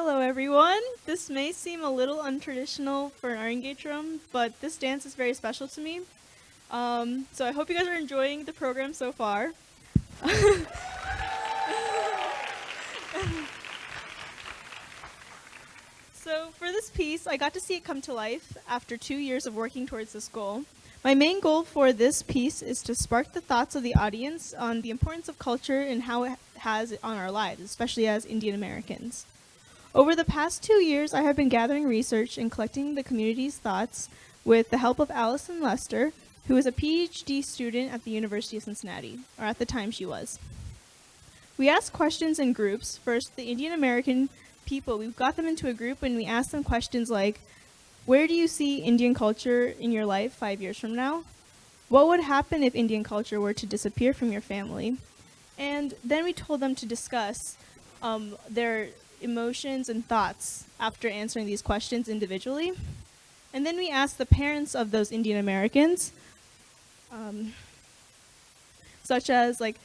Hello everyone! This may seem a little untraditional for an Arangetram, but this dance is very special to me. So I hope you guys are enjoying the program so far. So for this piece, I got to see it come to life after 2 years of working towards this goal. My main goal for this piece is to spark the thoughts of the audience on the importance of culture and how it has on our lives, especially as Indian Americans. Over the past 2 years, I have been gathering research and collecting the community's thoughts with the help of Allison Lester, who is a PhD student at the University of Cincinnati, or at the time she was. We asked questions in groups. First, the Indian American people, we got them into a group and we asked them questions like, where do you see Indian culture in your life 5 years from now? What would happen if Indian culture were to disappear from your family? And then we told them to discuss their emotions and thoughts after answering these questions individually. And then we asked the parents of those Indian Americans, such as like,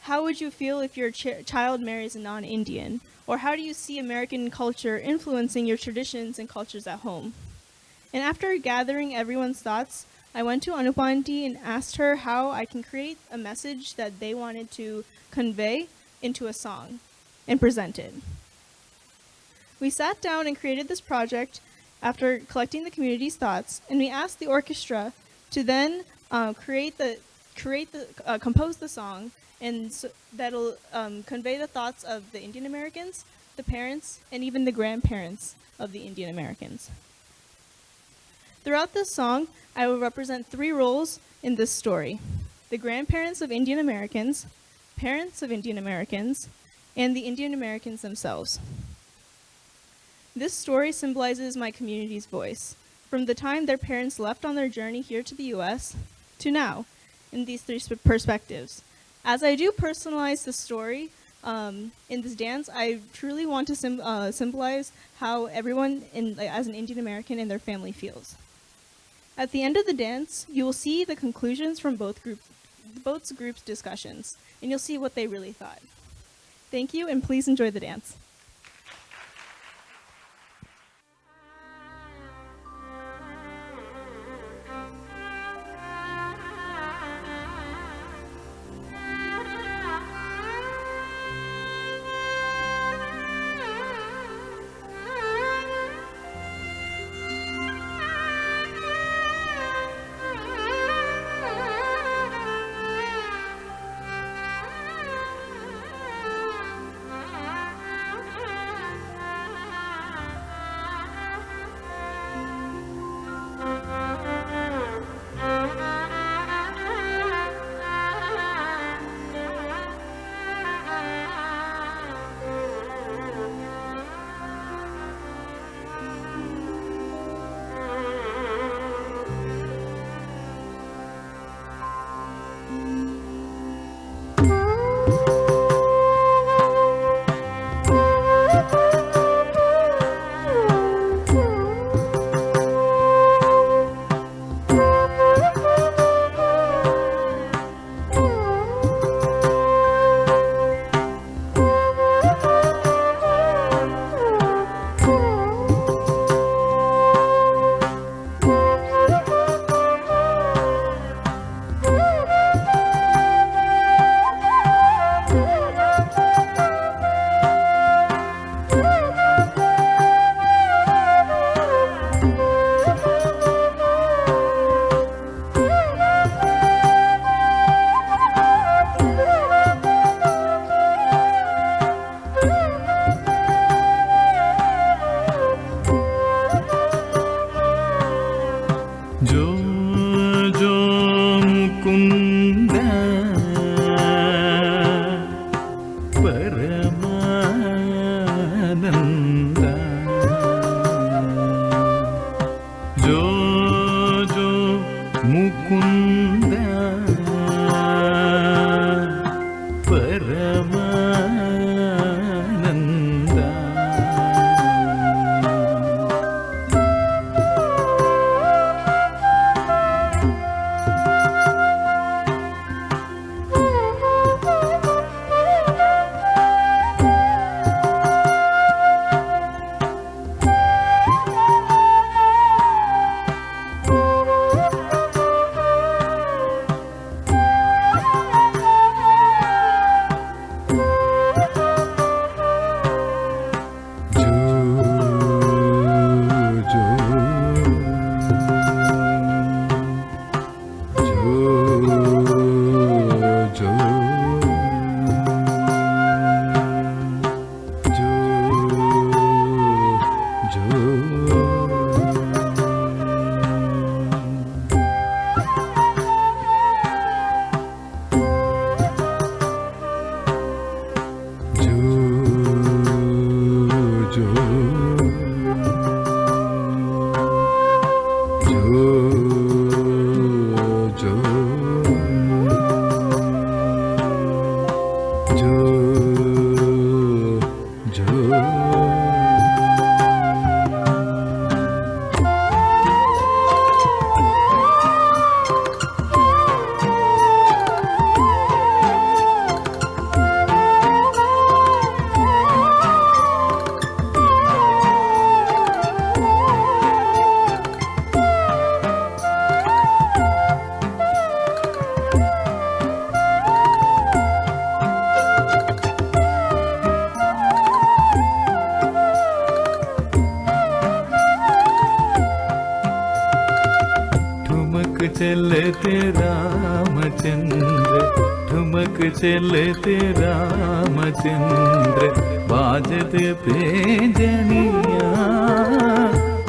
how would you feel if your child marries a non-Indian? Or how do you see American culture influencing your traditions and cultures at home? And after gathering everyone's thoughts, I went to Anupanti and asked her how I can create a message that they wanted to convey into a song and present it. We sat down and created this project after collecting the community's thoughts, and we asked the orchestra to then compose the song, and that'll convey the thoughts of the Indian Americans, the parents, and even the grandparents of the Indian Americans. Throughout this song, I will represent 3 roles in this story: the grandparents of Indian Americans, parents of Indian Americans, and the Indian Americans themselves. This story symbolizes my community's voice, from the time their parents left on their journey here to the US to now, in these 3 perspectives. As I do personalize the story in this dance, I truly want to symbolize how everyone as an Indian American and their family feels. At the end of the dance, you will see the conclusions from both groups' discussions, and you'll see what they really thought. Thank you, and please enjoy the dance. चलते रामचंद्र, ठुमक चलते रामचंद्र, बाजते पैंजनिया।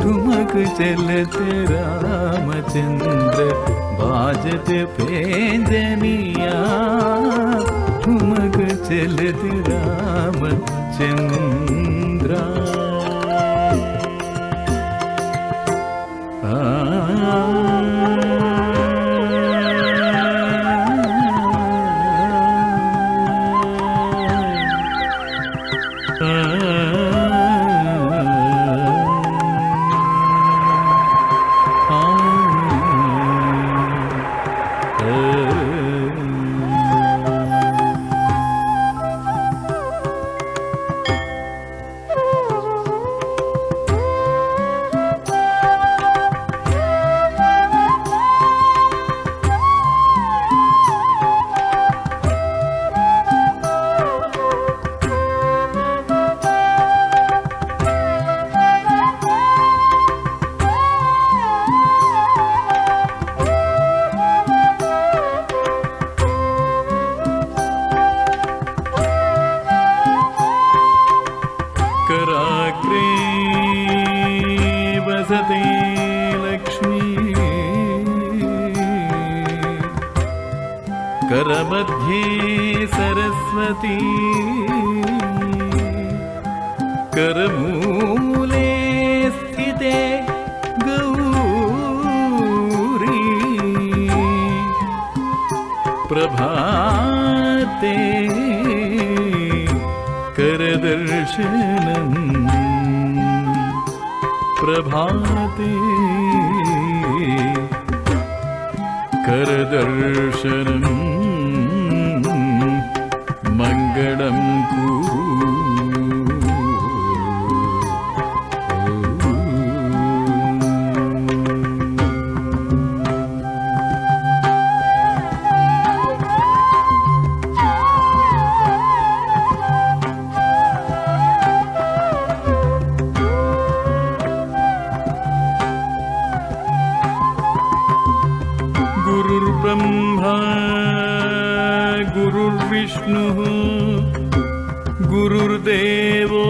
ठुमक चलते रामचंद्र, बाजते पैंजनिया। ठुमक चलते रामचंद्र। करमध्ये सरस्वती, करमूले स्थिते गौरी। प्रभाते करदर्शनम्, प्रभाते करदर्शनम्। मङ्गलं कुरु। गुरुर्ब्रह्मा गुरुर्विष्णुः गुरुर्देवो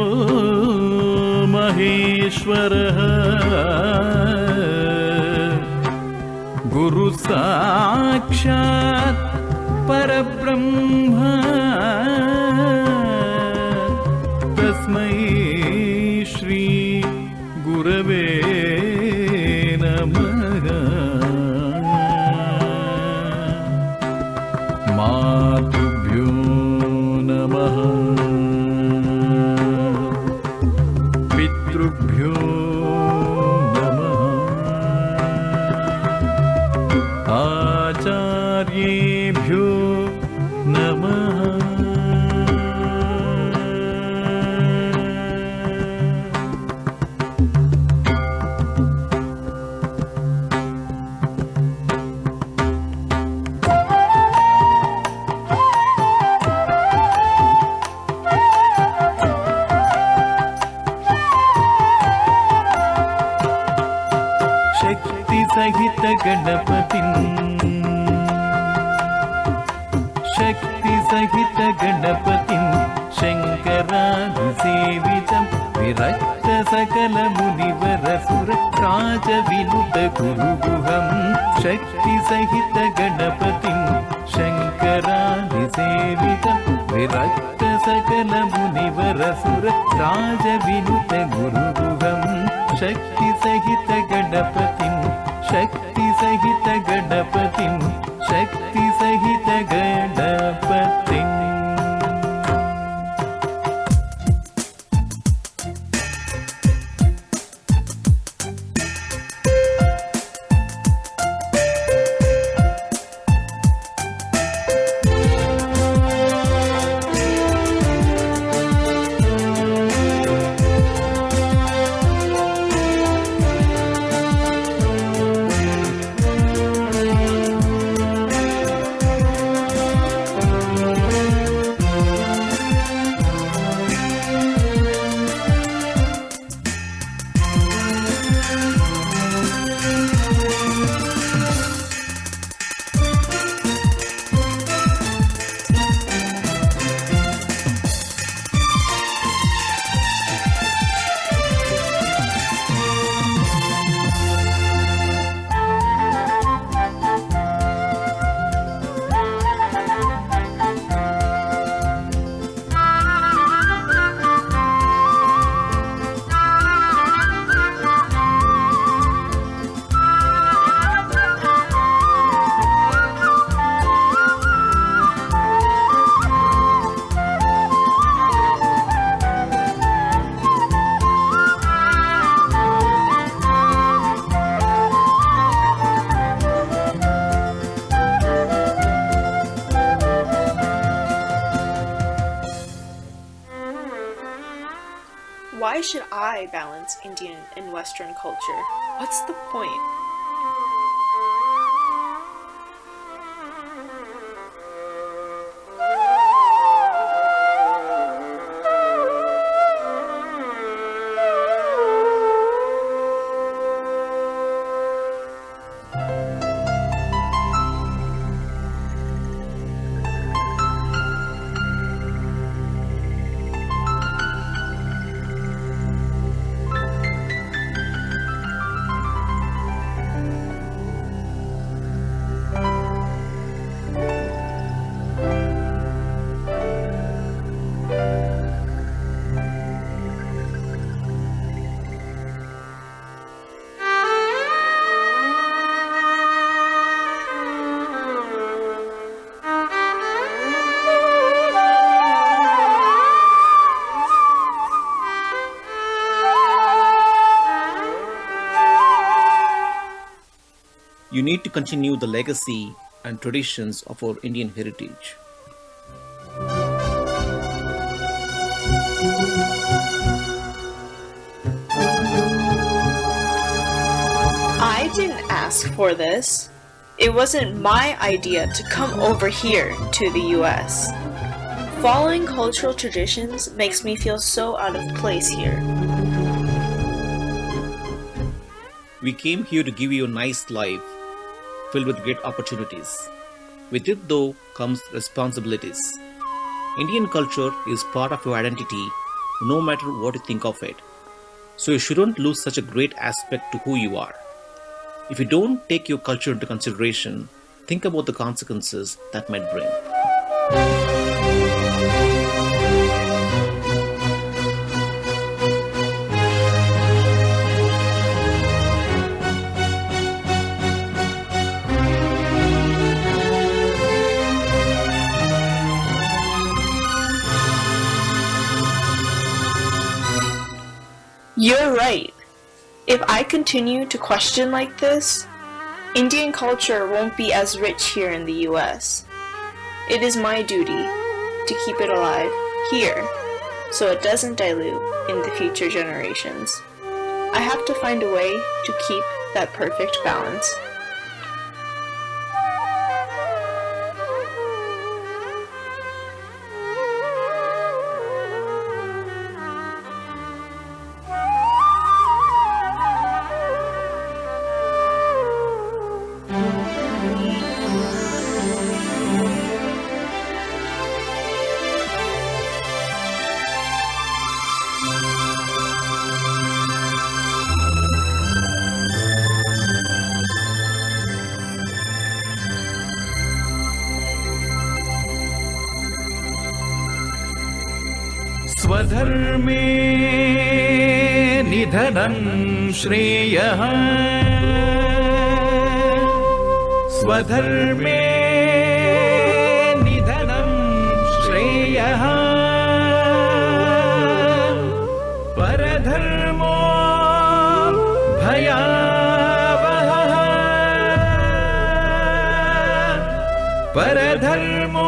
महेश्वरः। गुरु साक्षात् परब्रह्म, तस्मै श्री गुरवे नमः। मातुभ्यो नमः, पितृभ्यो नमः, आचार्येभ्यो नमः। सहित गणपतिं, शक्ति सहित गणपतिं, शङ्करादिसेवितं विरक्त सकल मुनिवर सुर राज विनुत गुरुगुहं। शक्ति सहित गणपतिं, शङ्करादिसेवितं विरक्त सकल मुनिवर सुर राज विनुत गुरुगुहं। शक्ति सहित गणपतिं, शक्ति सहित गणपतिं, शक्ति सहित गणपतिं। Why should I balance Indian and Western culture? What's the point? You need to continue the legacy and traditions of our Indian heritage. I didn't ask for this. It wasn't my idea to come over here to the US. Following cultural traditions makes me feel so out of place here. We came here to give you a nice life filled with great opportunities. With it, though, comes responsibilities. Indian culture is part of your identity, no matter what you think of it. So you shouldn't lose such a great aspect to who you are. If you don't take your culture into consideration, think about the consequences that might bring. You're right. If I continue to question like this, Indian culture won't be as rich here in the US. It is my duty to keep it alive here so it doesn't dilute in the future generations. I have to find a way to keep that perfect balance. स्वधर्मे निधनं श्रेयः स्वधर्मे निधनं श्रेयः परधर्मो भयावहः परधर्मो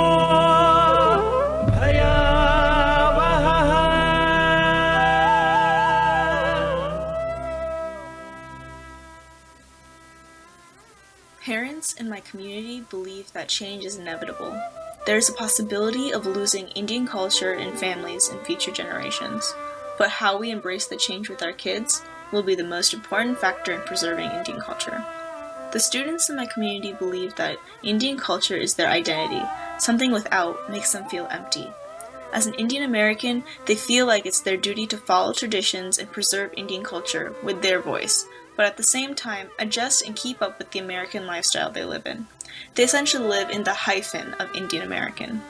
Parents in my community believe that change is inevitable. There is a possibility of losing Indian culture in families in future generations, but how we embrace the change with our kids will be the most important factor in preserving Indian culture. The students in my community believe that Indian culture is their identity. Something without makes them feel empty. As an Indian American, they feel like it's their duty to follow traditions and preserve Indian culture with their voice, but at the same time, adjust and keep up with the American lifestyle they live in. They essentially live in the hyphen of Indian American.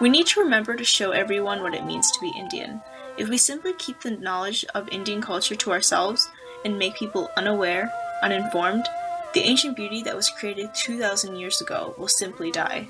We need to remember to show everyone what it means to be Indian. If we simply keep the knowledge of Indian culture to ourselves and make people unaware, uninformed, the ancient beauty that was created 2,000 years ago will simply die.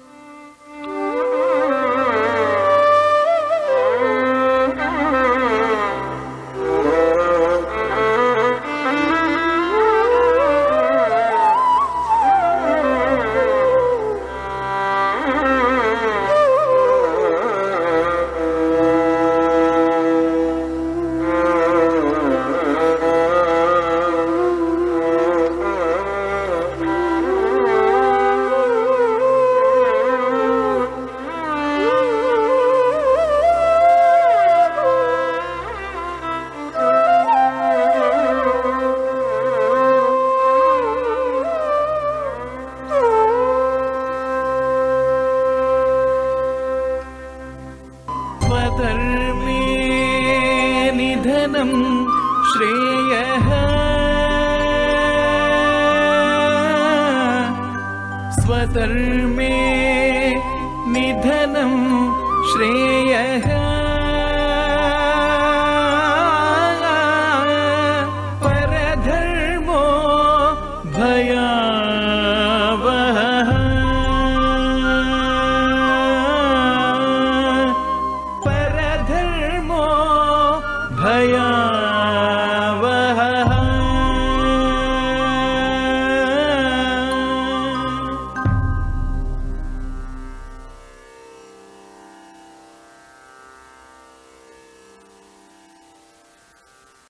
स्वधर्मे निधनं श्रेयः स्वधर्मे